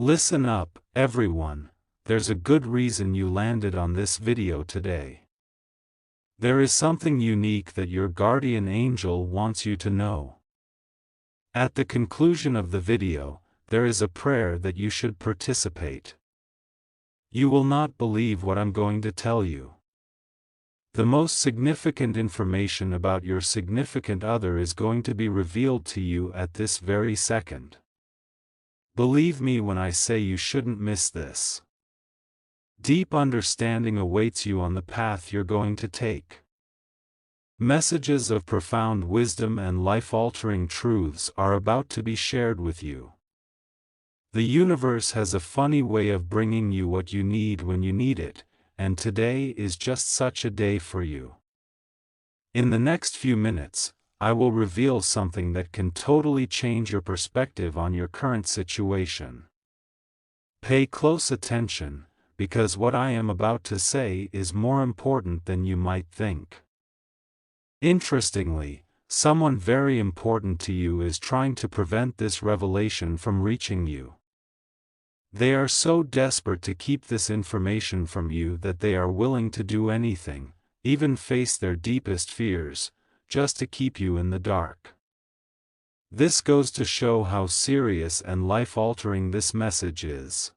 Listen up, everyone, there's a good reason you landed on this video today. There is something unique that your guardian angel wants you to know. At the conclusion of the video, there is a prayer that you should participate. You will not believe what I'm going to tell you. The most significant information about your significant other is going to be revealed to you at this very second. Believe me when I say you shouldn't miss this. Deep understanding awaits you on the path you're going to take. Messages of profound wisdom and life-altering truths are about to be shared with you. The universe has a funny way of bringing you what you need when you need it, and today is just such a day for you. In the next few minutes, I will reveal something that can totally change your perspective on your current situation. Pay close attention, because what I am about to say is more important than you might think. Interestingly, someone very important to you is trying to prevent this revelation from reaching you. They are so desperate to keep this information from you that they are willing to do anything, even face their deepest fears, just to keep you in the dark. This goes to show how serious and life-altering this message is.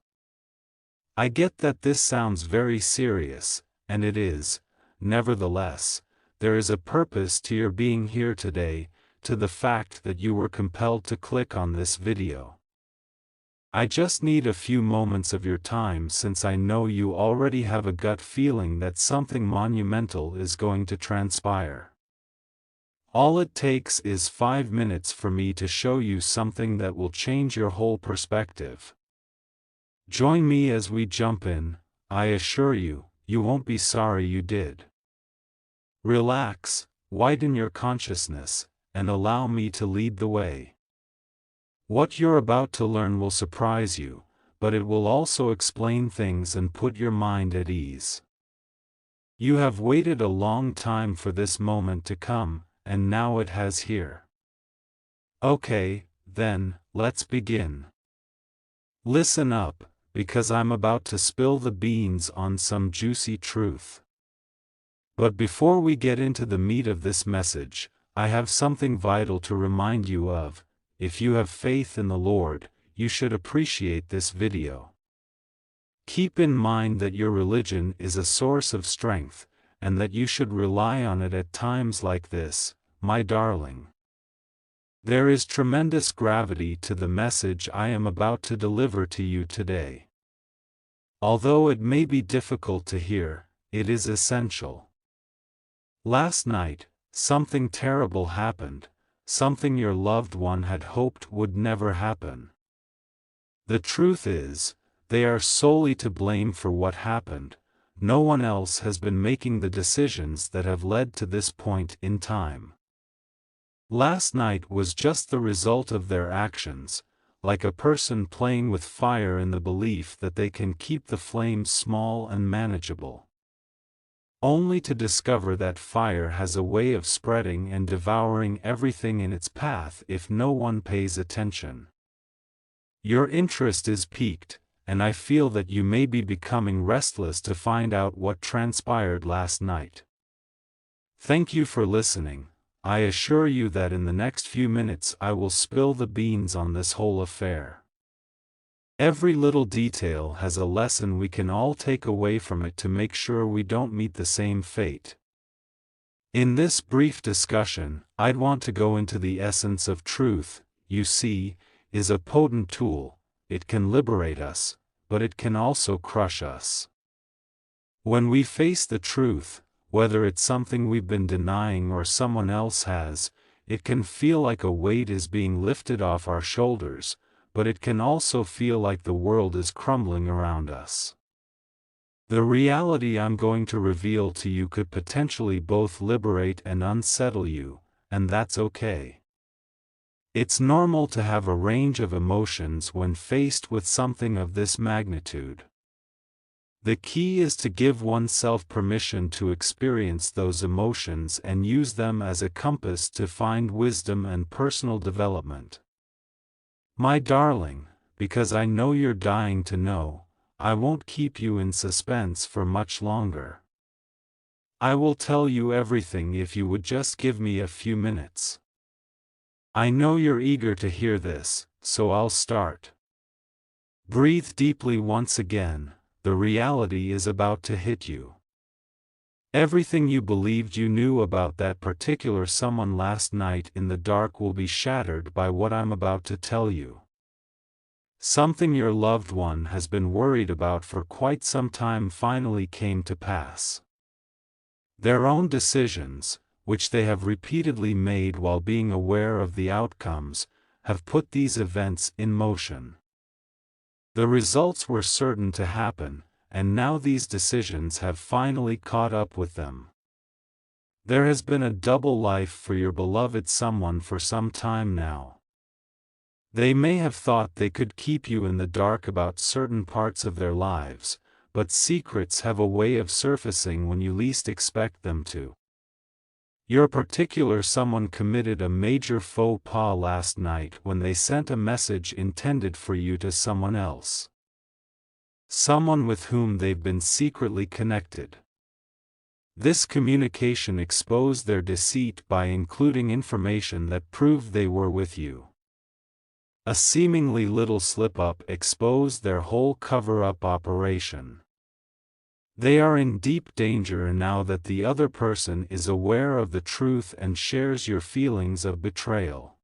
I get that this sounds very serious, and it is. Nevertheless, there is a purpose to your being here today, to the fact that you were compelled to click on this video. I just need a few moments of your time since I know you already have a gut feeling that something monumental is going to transpire. All it takes is 5 minutes for me to show you something that will change your whole perspective. Join me as we jump in. I assure you, you won't be sorry you did. Relax, widen your consciousness, and allow me to lead the way. What you're about to learn will surprise you, but it will also explain things and put your mind at ease. You have waited a long time for this moment to come, and now it has here. Okay, then, let's begin. Listen up, because I'm about to spill the beans on some juicy truth. But before we get into the meat of this message, I have something vital to remind you of. If you have faith in the Lord, you should appreciate this video. Keep in mind that your religion is a source of strength, and that you should rely on it at times like this, my darling. There is tremendous gravity to the message I am about to deliver to you today. Although it may be difficult to hear, it is essential. Last night, something terrible happened, something your loved one had hoped would never happen. The truth is, they are solely to blame for what happened. No one else has been making the decisions that have led to this point in time. Last night was just the result of their actions, like a person playing with fire in the belief that they can keep the flames small and manageable. Only to discover that fire has a way of spreading and devouring everything in its path if no one pays attention. Your interest is piqued, and I feel that you may be becoming restless to find out what transpired last night. Thank you for listening. I assure you that in the next few minutes I will spill the beans on this whole affair. Every little detail has a lesson we can all take away from it to make sure we don't meet the same fate. In this brief discussion, I'd want to go into the essence of truth. You see, is a potent tool. It can liberate us, but it can also crush us. When we face the truth, whether it's something we've been denying or someone else has, it can feel like a weight is being lifted off our shoulders, but it can also feel like the world is crumbling around us. The reality I'm going to reveal to you could potentially both liberate and unsettle you, and that's okay. It's normal to have a range of emotions when faced with something of this magnitude. The key is to give oneself permission to experience those emotions and use them as a compass to find wisdom and personal development. My darling, because I know you're dying to know. I won't keep you in suspense for much longer. I will tell you everything if you would just give me a few minutes. I know you're eager to hear this, so I'll start. Breathe deeply once again. The reality is about to hit you. Everything you believed you knew about that particular someone last night in the dark will be shattered by what I'm about to tell you. Something your loved one has been worried about for quite some time finally came to pass. Their own decisions, which they have repeatedly made while being aware of the outcomes, have put these events in motion. The results were certain to happen, and now these decisions have finally caught up with them. There has been a double life for your beloved someone for some time now. They may have thought they could keep you in the dark about certain parts of their lives, but secrets have a way of surfacing when you least expect them to. Your particular someone committed a major faux pas last night when they sent a message intended for you to someone else. Someone with whom they've been secretly connected. This communication exposed their deceit by including information that proved they were with you. A seemingly little slip-up exposed their whole cover-up operation. They are in deep danger now that the other person is aware of the truth and shares your feelings of betrayal.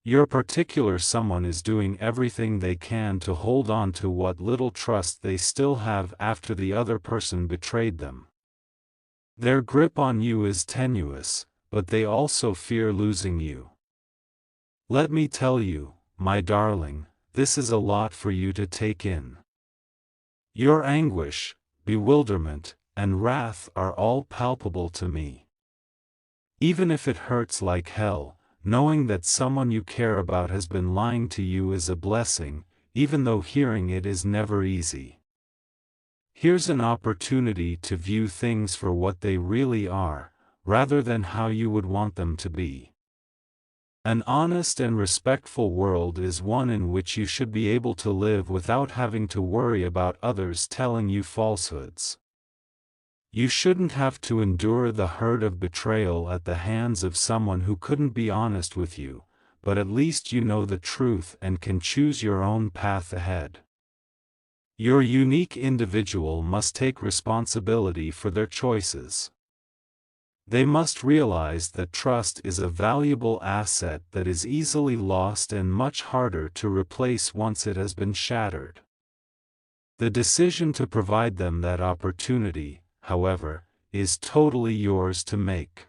Your particular someone is doing everything they can to hold on to what little trust they still have after the other person betrayed them. Their grip on you is tenuous, but they also fear losing you. Let me tell you, my darling, this is a lot for you to take in. Your anguish, bewilderment, and wrath are all palpable to me. Even if it hurts like hell, knowing that someone you care about has been lying to you is a blessing, even though hearing it is never easy. Here's an opportunity to view things for what they really are, rather than how you would want them to be. An honest and respectful world is one in which you should be able to live without having to worry about others telling you falsehoods. You shouldn't have to endure the hurt of betrayal at the hands of someone who couldn't be honest with you, but at least you know the truth and can choose your own path ahead. Your unique individual must take responsibility for their choices. They must realize that trust is a valuable asset that is easily lost and much harder to replace once it has been shattered. The decision to provide them that opportunity, however, is totally yours to make.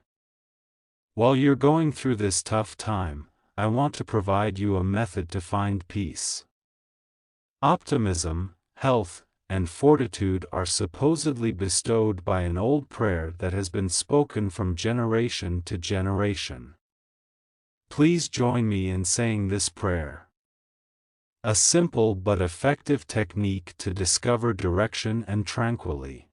While you're going through this tough time, I want to provide you a method to find peace. Optimism, health, and fortitude are supposedly bestowed by an old prayer that has been spoken from generation to generation. Please join me in saying this prayer. A simple but effective technique to discover direction and tranquility.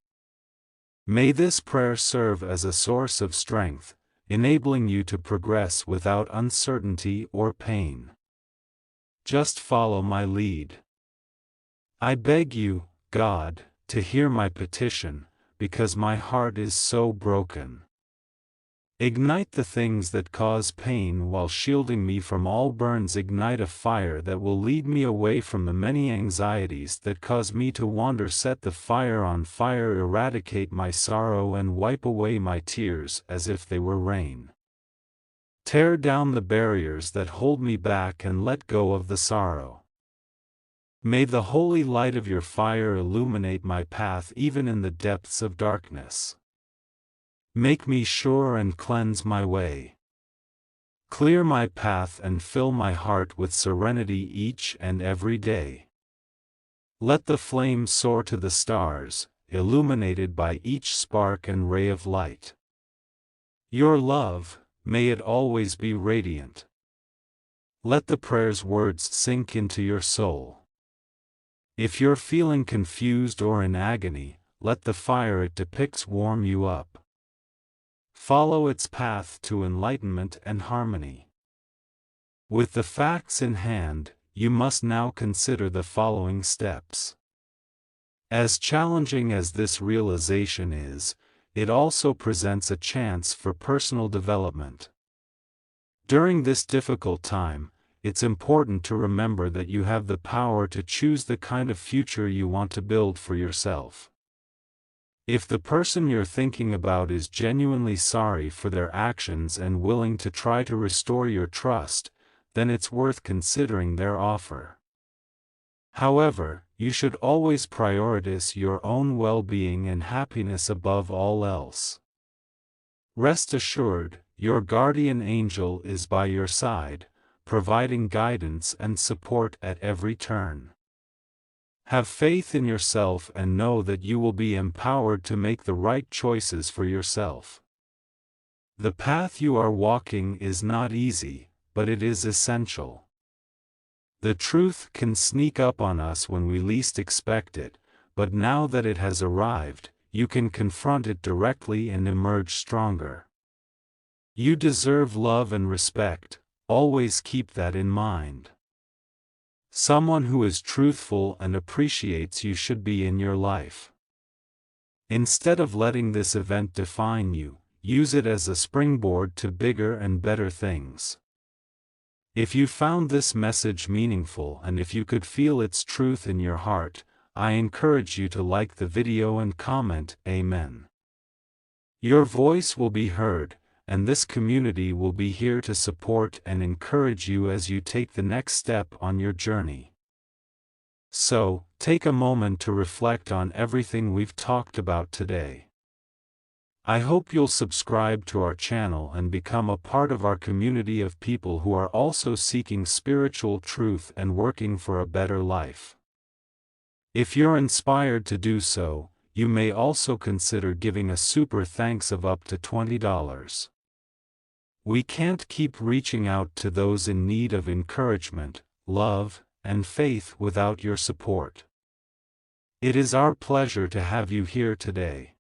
May this prayer serve as a source of strength, enabling you to progress without uncertainty or pain. Just follow my lead. I beg you, God, to hear my petition, because my heart is so broken. Ignite the things that cause pain while shielding me from all burns. Ignite a fire that will lead me away from the many anxieties that cause me to wander. Set the fire on fire. Eradicate my sorrow and wipe away my tears as if they were rain. Tear down the barriers that hold me back and let go of the sorrow. May the holy light of your fire illuminate my path even in the depths of darkness. Make me sure and cleanse my way. Clear my path and fill my heart with serenity each and every day. Let the flame soar to the stars, illuminated by each spark and ray of light. Your love, may it always be radiant. Let the prayer's words sink into your soul. If you're feeling confused or in agony, let the fire it depicts warm you up. Follow its path to enlightenment and harmony. With the facts in hand, you must now consider the following steps. As challenging as this realization is, it also presents a chance for personal development. During this difficult time, it's important to remember that you have the power to choose the kind of future you want to build for yourself. If the person you're thinking about is genuinely sorry for their actions and willing to try to restore your trust, then it's worth considering their offer. However, you should always prioritize your own well-being and happiness above all else. Rest assured, your guardian angel is by your side, providing guidance and support at every turn. Have faith in yourself and know that you will be empowered to make the right choices for yourself. The path you are walking is not easy, but it is essential. The truth can sneak up on us when we least expect it, but now that it has arrived, you can confront it directly and emerge stronger. You deserve love and respect, always keep that in mind. Someone who is truthful and appreciates you should be in your life. Instead of letting this event define you, use it as a springboard to bigger and better things. If you found this message meaningful and if you could feel its truth in your heart, I encourage you to like the video and comment, Amen. Your voice will be heard, and this community will be here to support and encourage you as you take the next step on your journey. So, take a moment to reflect on everything we've talked about today. I hope you'll subscribe to our channel and become a part of our community of people who are also seeking spiritual truth and working for a better life. If you're inspired to do so, you may also consider giving a super thanks of up to $20. We can't keep reaching out to those in need of encouragement, love, and faith without your support. It is our pleasure to have you here today.